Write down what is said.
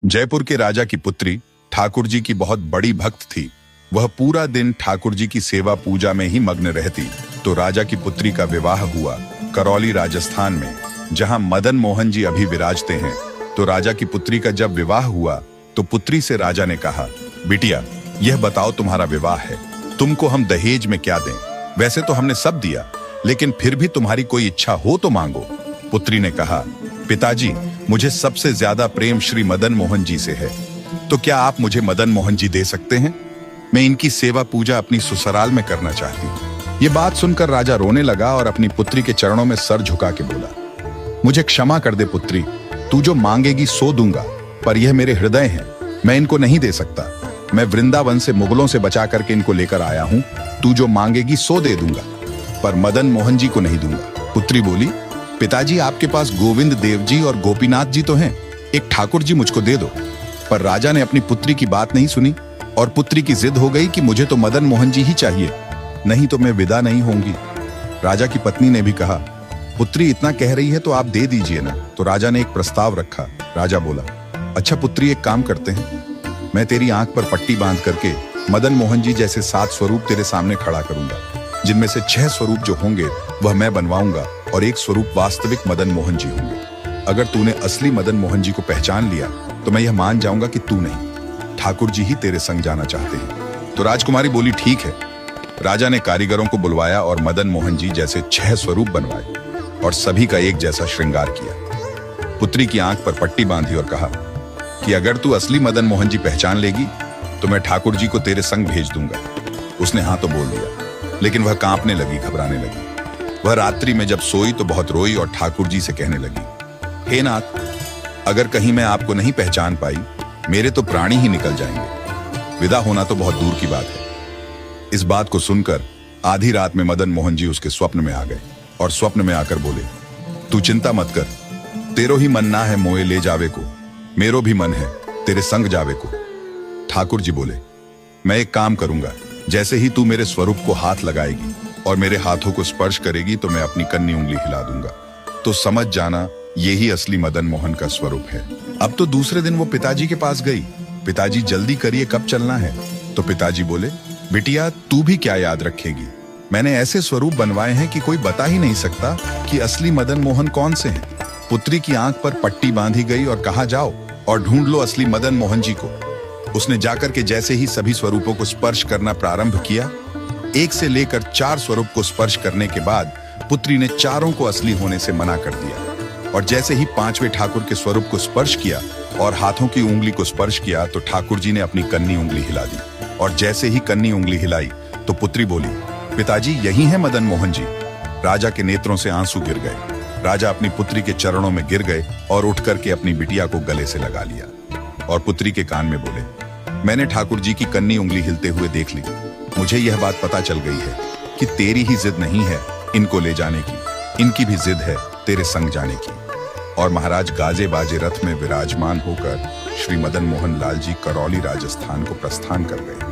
जयपुर के राजा की पुत्री ठाकुर जी की बहुत बड़ी भक्त थी। वह पूरा दिन ठाकुर जी की सेवा पूजा में ही मग्न रहती। तो राजा की पुत्री का विवाह हुआ करौली राजस्थान में, जहां मदन मोहन जी अभी विराजते हैं। तो राजा की पुत्री का जब विवाह हुआ तो पुत्री से राजा ने कहा, बिटिया यह बताओ तुम्हारा विवाह है, तुमको हम दहेज में क्या दें? वैसे तो हमने सब दिया, लेकिन फिर भी तुम्हारी कोई इच्छा हो तो मांगो। पुत्री ने कहा, पिताजी मुझे सबसे ज्यादा प्रेम श्री मदन मोहन जी से है, तो क्या आप मुझे मदन मोहन जी दे सकते हैं? मैं इनकी सेवा पूजा अपनी ससुराल में करना चाहती हूँ। ये बात सुनकर राजा रोने लगा और अपनी पुत्री के चरणों में सर झुका के बोला, मुझे क्षमा कर दे पुत्री, तू जो मांगेगी सो दूंगा, पर यह मेरे हृदय है, मैं इनको नहीं दे सकता। मैं वृंदावन से मुगलों से बचा करके इनको लेकर आया हूँ, तू जो मांगेगी सो दे दूंगा, पर मदन मोहन जी को नहीं दूंगा। पुत्री बोली, पिताजी आपके पास गोविंद देव जी और गोपीनाथ जी तो हैं, एक ठाकुर जी मुझको दे दो। पर राजा ने अपनी पुत्री की बात नहीं सुनी और पुत्री की जिद हो गई कि मुझे तो मदन मोहन जी ही चाहिए, नहीं तो मैं विदा नहीं होंगी। राजा की पत्नी ने भी कहा, पुत्री इतना कह रही है तो आप दे दीजिए ना। तो राजा ने एक प्रस्ताव रखा। राजा बोला, अच्छा पुत्री एक काम करते हैं, मैं तेरी आंख पर पट्टी बांध करके मदन मोहन जी जैसे 7 स्वरूप तेरे सामने खड़ा करूंगा, जिनमें से 6 स्वरूप जो होंगे वह मैं बनवाऊंगा और 1 स्वरूप वास्तविक मदन मोहन जी होंगे। अगर तूने असली मदन मोहन जी को पहचान लिया तो मैं यह मान जाऊंगा कि तू नहीं, ठाकुर जी ही तेरे संग जाना चाहते हैं। तो राजकुमारी बोली, ठीक है। राजा ने कारीगरों को बुलवाया और मदन मोहन जी जैसे 6 स्वरूप बनवाए और सभी का एक जैसा श्रृंगार किया। पुत्री की आंख पर पट्टी बांधी और कहा कि अगर तू असली मदन मोहन जी पहचान लेगी तो मैं ठाकुर जी को तेरे संग भेज दूंगा। उसने हाँ तो बोल दिया, लेकिन वह कांपने लगी, घबराने लगी। वह रात्रि में जब सोई तो बहुत रोई और ठाकुर जी से कहने लगी, हे नाथ, अगर कहीं मैं आपको नहीं पहचान पाई, मेरे तो प्राणी ही निकल जाएंगे, विदा होना तो बहुत दूर की बात है। इस बात को सुनकर आधी रात में मदन मोहन जी उसके स्वप्न में आ गए और स्वप्न में आकर बोले, तू चिंता मत कर, तेरो ही मन ना है मोए ले जावे को, मेरो भी मन है तेरे संग जावे को। ठाकुर जी बोले, मैं एक काम करूंगा, जैसे ही तू मेरे स्वरूप को हाथ लगाएगी और मेरे हाथों को स्पर्श करेगी तो मैं अपनी कन्नी उंगली हिला दूंगा, तो समझ जाना यही असली मदन मोहन का स्वरूप है। अब तो दूसरे दिन वो पिताजी के पास गई, पिताजी जल्दी करिए, कब चलना है? तो पिताजी बोले, बिटिया तू भी क्या याद रखेगी, मैंने ऐसे स्वरूप बनवाए हैं कि कोई बता ही नहीं सकता कि असली मदन मोहन कौन से हैं। पुत्री की आंख पर पट्टी बांधी गई और कहा, जाओ और ढूंढ लो असली मदन मोहन जी को। उसने जाकर के जैसे ही सभी स्वरूपों को स्पर्श करना प्रारंभ किया, 1 से लेकर 4 स्वरूप को स्पर्श करने के बाद पुत्री ने चारों को असली होने से मना कर दिया। और जैसे ही 5वें ठाकुर के स्वरूप को स्पर्श किया और हाथों की उंगली को स्पर्श किया तो ठाकुर जी ने अपनी कन्नी उंगली हिला दी। और जैसे ही कन्नी उंगली हिलाई तो पुत्री बोली, पिताजी यही है मदन मोहन जी। राजा के नेत्रों से आंसू गिर गए। राजा अपनी पुत्री के चरणों में गिर गए और उठ करके अपनी बिटिया को गले से लगा लिया और पुत्री के कान में बोले, मैंने ठाकुर जी की कन्नी उंगली हिलते हुए देख ली, मुझे यह बात पता चल गई है कि तेरी ही जिद नहीं है इनको ले जाने की, इनकी भी जिद है तेरे संग जाने की। और महाराज गाजे बाजे रथ में विराजमान होकर श्री मदन मोहन लाल जी करौली राजस्थान को प्रस्थान कर गए।